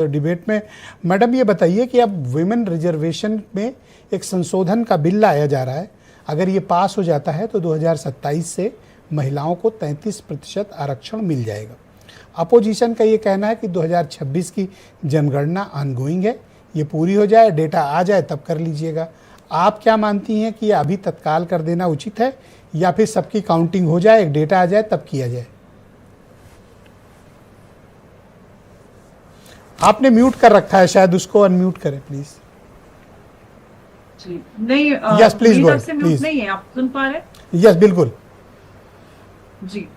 तो डिबेट में मैडम ये बताइए कि अब विमेन रिजर्वेशन में एक संशोधन का बिल लाया जा रहा है। अगर ये पास हो जाता है तो 2027 से महिलाओं को 33% आरक्षण मिल जाएगा। अपोजिशन का ये कहना है कि 2026 की जनगणना ऑनगोइंग है, ये पूरी हो जाए, डेटा आ जाए तब कर लीजिएगा। आप क्या मानती हैं कि ये अभी तत्काल कर देना उचित है या फिर सबकी काउंटिंग हो जाए, एक डेटा आ जाए तब किया जाए? आपने म्यूट कर रखा है, शायद उसको अनम्यूट करें प्लीज। जी नहीं, यस प्लीज गो प्लीज। नहीं है, आप सुन पा रहे? यस बिल्कुल जी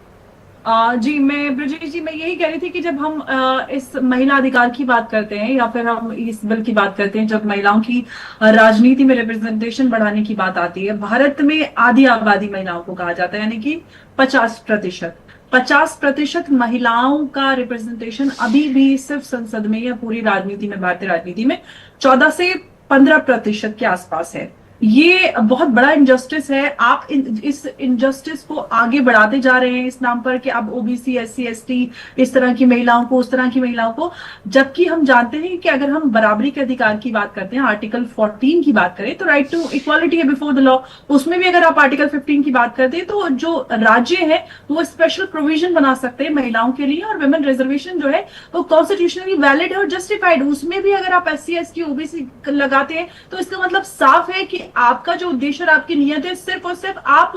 जी मैं ब्रजेश जी, मैं यही कह रही थी कि जब हम इस महिला अधिकार की बात करते हैं या फिर हम इस बिल की बात करते हैं, जब महिलाओं की राजनीति में रिप्रेजेंटेशन बढ़ाने की बात आती है, भारत में आधी आबादी महिलाओं को कहा जाता है, यानी कि 50% महिलाओं का रिप्रेजेंटेशन अभी भी सिर्फ संसद में या पूरी राजनीति में, भारतीय राजनीति में 14 से 15% के आसपास है। ये बहुत बड़ा इनजस्टिस है। आप इस इनजस्टिस को आगे बढ़ाते जा रहे हैं इस नाम पर कि अब ओबीसी, एससी, एसटी, इस तरह की महिलाओं को, उस तरह की महिलाओं को, जबकि हम जानते हैं कि अगर हम बराबरी के अधिकार की बात करते हैं, आर्टिकल 14 की बात करें तो राइट टू इक्वालिटी है बिफोर द लॉ, उसमें भी अगर आप आर्टिकल 15 की बात करते हैं तो जो राज्य है वो स्पेशल प्रोविजन बना सकते हैं महिलाओं के लिए, और वुमेन रिजर्वेशन जो है वो कॉन्स्टिट्यूशनली वैलिड है और जस्टिफाइड। उसमें भी अगर आप एससी, एसटी, ओबीसी लगाते हैं तो इसका मतलब साफ है कि आपका जो उद्देश्य और आपकी नियत है सिर्फ और सिर्फ आप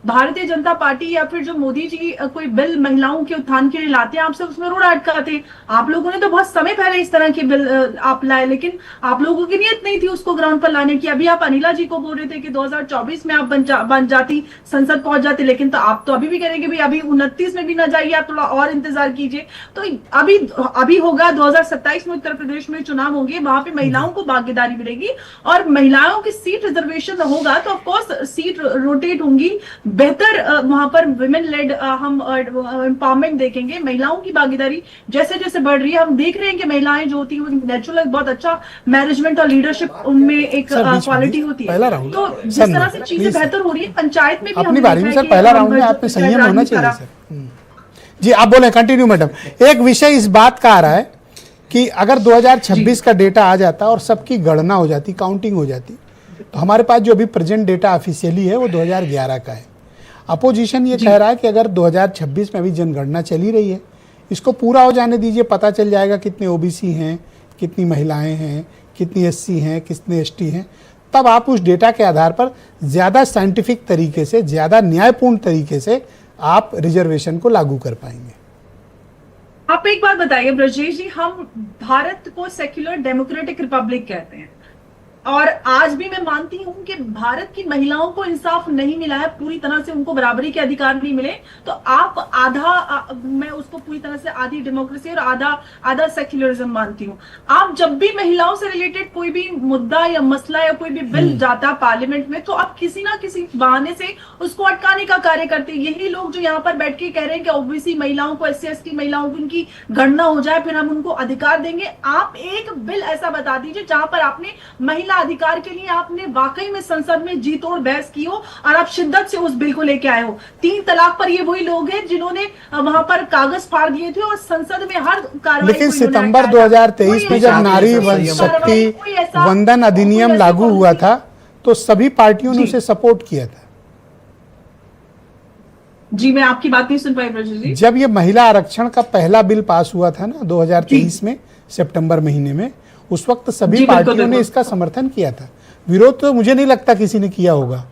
भारतीय जनता पार्टी या फिर जो मोदी जी कोई बिल महिलाओं के उत्थान के लिए लाते हैं, आप सिर्फ उसमें रोड अटकाते हैं। आप लोगों ने तो बहुत समय पहले इस तरह के बिल आप लाए, लेकिन आप लोगों की नियत नहीं थी उसको ग्राउंड पर लाने की। अभी आप अनिला जी को बोल रहे थे कि 2024 में आप बन जाती, संसद पहुंच जाती, लेकिन तो आप तो अभी भी करेंगे भाई अभी 29 में भी ना जाइए, आप थोड़ा और इंतजार कीजिए। तो अभी होगा 2027 में उत्तर प्रदेश में चुनाव होंगे, वहां पे महिलाओं को भागीदारी मिलेगी और महिलाओं की सीट रिजर्वेशन होगा तो ऑफ कोर्स सीट रोटेट होंगी, बेहतर वहां पर विमेन लेड हम एम्पावरमेंट देखेंगे। महिलाओं की भागीदारी जैसे जैसे बढ़ रही है, हम देख रहे हैं कि महिलाएं जो होती है नेचुरल बहुत अच्छा मैनेजमेंट और लीडरशिप उनमें एक क्वालिटी होती है। तो जिस तरह से चीजें बेहतर हो रही है, पंचायत में भी अपनी बारी में सर पहला राउंड में आप में संयम होना चाहिए सर। जी आप बोले, कंटिन्यू मैडम। एक विषय इस बात का आ रहा है कि अगर 2026 का डेटा आ जाता और सबकी गणना हो जाती, काउंटिंग हो जाती, तो हमारे पास जो अभी प्रेजेंट डेटा ऑफिशियली है वो 2011 का है। अपोजिशन ये कह रहा है कि अगर 2026 में अभी जनगणना चली रही है, इसको पूरा हो जाने दीजिए, पता चल जाएगा कितने ओबीसी हैं, कितनी महिलाएं हैं, कितनी एससी हैं, कितने एसटी हैं, तब आप उस डेटा के आधार पर ज़्यादा साइंटिफिक तरीके से, ज़्यादा न्यायपूर्ण तरीके से आप रिजर्वेशन को लागू कर पाएंगे। आप एक बात बताइए ब्रजेश जी, हम भारत को सेक्युलर डेमोक्रेटिक रिपब्लिक कहते हैं और आज भी मैं मानती हूं कि भारत की महिलाओं को इंसाफ नहीं मिला है, पूरी तरह से उनको बराबरी के अधिकार नहीं मिले। तो आप मैं उसको पूरी तरह से आधी डेमोक्रेसी और आधा सेक्युलरिज्म मानती हूँ। आप जब भी महिलाओं से रिलेटेड कोई भी मुद्दा या मसला या कोई भी बिल जाता पार्लियामेंट में, तो आप किसी ना किसी बहाने से उसको अटकाने का कार्य करते हैं। यही लोग जो यहाँ पर बैठ के कह रहे हैं कि ओबीसी महिलाओं को, एससी एसटी महिलाओं को उनकी गणना हो जाए, फिर हम उनको अधिकार देंगे। आप एक बिल ऐसा बता दीजिए जहां पर आपने महिला अधिकार के लिए आपने वाकई में संसद में जी तोड़ बहस की हो और आप शिद्दत से उस बिल को लेके आए हो। 3 तलाक पर ये वही लोग हैं जिन्होंने वहां पर कागज फाड़ दिए थे और संसद में हर कार्रवाई। लेकिन सितंबर 2023 में जब नारी शक्ति वंदन अधिनियम लागू हुआ था तो सभी पार्टियों ने उसे सपोर्ट किया था। जी मैं आपकी बात नहीं सुन पाई ब्रजेश जी। जब ये महिला आरक्षण का पहला बिल पास हुआ था ना 2023 में सितंबर महीने में, उस वक्त सभी पार्टियों ने इसका समर्थन किया था। विरोध तो मुझे नहीं लगता किसी ने किया होगा।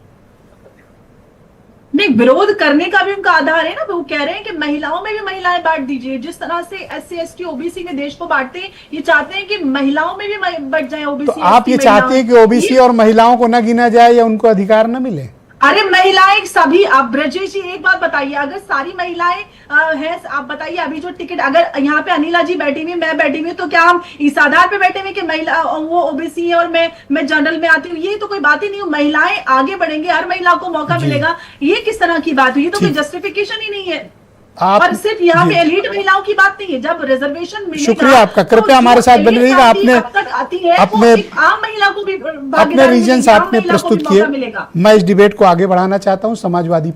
नहीं, विरोध करने का भी उनका आधार है ना, वो कह रहे हैं कि महिलाओं में भी महिलाएं बांट दीजिए। जिस तरह से एससी एसटी ओबीसी में देश को बांटते हैं, ये चाहते हैं कि महिलाओं में भी बढ़ जाए ओबीसी। तो आप ये चाहते हैं कि ओबीसी और महिलाओं को न गिना जाए या उनको अधिकार न मिले? अरे महिलाएं सभी, आप ब्रजेश जी एक बात बताइए, अगर सारी महिलाएं हैं, आप बताइए अभी जो टिकट, अगर यहाँ पे अनिला जी बैठी हुई, मैं बैठी हुई, तो क्या हम इस आधार पे बैठे हुए कि महिला वो ओबीसी है और मैं जनरल में आती हूँ? ये तो कोई बात ही नहीं है। महिलाएं आगे बढ़ेंगे, हर महिला को मौका मिलेगा, ये किस तरह की बात हुई? ये तो कोई जस्टिफिकेशन ही नहीं है। और सिर्फ यहाँ पे एलीट महिलाओं की बात नहीं है, जब रिजर्वेशन मिलेगा। शुक्रिया आपका, कृपया हमारे साथ बने रहिएगा। आपने अपने आम महिला को भी अपने रीजन आपने प्रस्तुत किए। मैं इस डिबेट को आगे बढ़ाना चाहता हूँ। समाजवादी